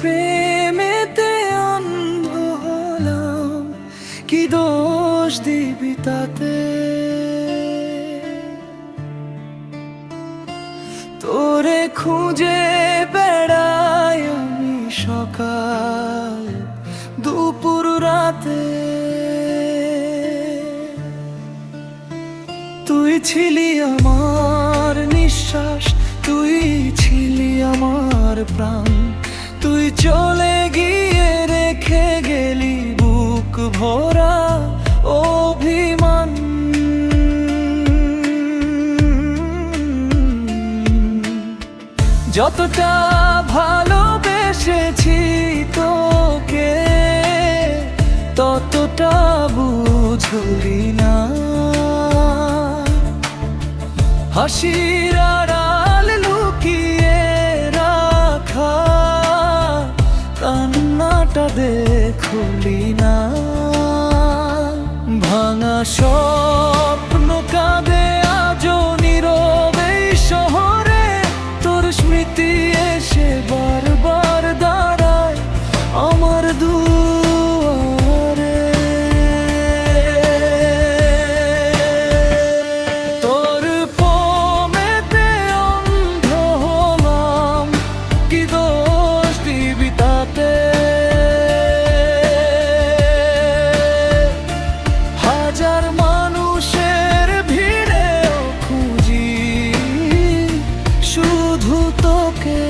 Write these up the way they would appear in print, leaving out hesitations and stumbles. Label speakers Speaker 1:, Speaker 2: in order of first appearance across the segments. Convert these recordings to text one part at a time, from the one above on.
Speaker 1: প্রেমেতে অন্ধ হলাম, কি দোষ দিবি তাতে? তোরে খুঁজে বেড়াই আমি সকাল দুপুর রাতে। তুই ছিলি আমার নিঃশ্বাস, তুই ছিলি আমার প্রাণ। তুই চলে গিয়ে রেখে গেলি বুক ভরা অভিমান। যতটা ভালোবেসেছি তোকে, ততটা বুঝলি না। হাসির আড়াল লুকিয়ে রাখা কান্নাটা দেখলি না। ভাঙা স্বপ্ন কাঁদে আজও নীরবে শহরে। তোর স্মৃতি এসে বারবার দাঁড়ায় আমার দুয়ারে। তোর প্রেমেতে অন্ধ হলাম, কি দোষ দিবি তাতে? হাজার মানুষের ভিড়েও খুঁজি শুধু তোকে।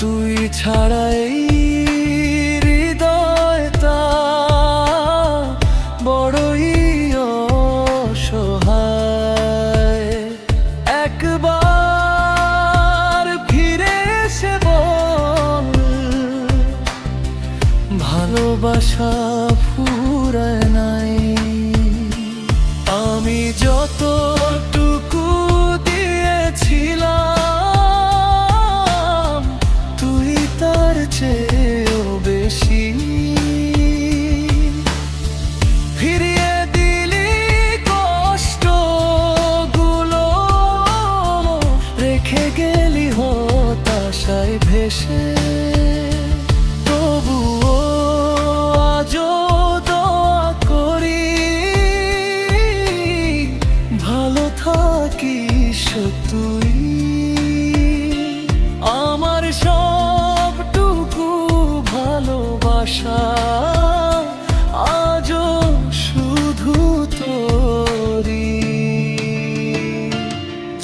Speaker 1: তুই ছাড়া এই হৃদয়টা বড়ই অসহায়। একবার ফিরে এসে বল, ভালোবাসা ফুরায় নাই। আমি যতটুকু দিয়েছিলাম, তুই তার চেয়েও বেশি ফিরিয়ে দিলি। কষ্টগুলো রেখে গেলি হতাশায় ভেসে। তবুও আজও দোয়া করি, ভালো থাকিস তুই। আমার সবটুকু ভালোবাসা আজও শুধু তোরই।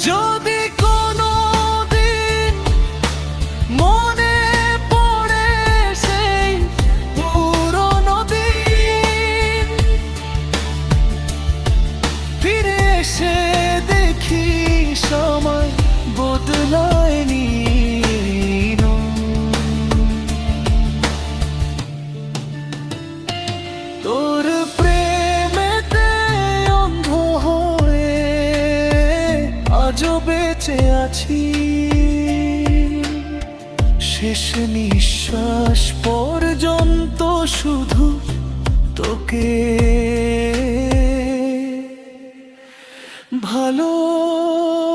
Speaker 1: যদি কোনো দিন মনে পড়ে সেই পুরনো দিন, ফিরে এসে দেখি সময় বদলায়নি। তোর প্রেমেতে অন্ধ হয়ে আজও বেঁচে আছি। শেষ নিঃশ্বাস পর্যন্ত শুধু তোকে ভালোবাসি।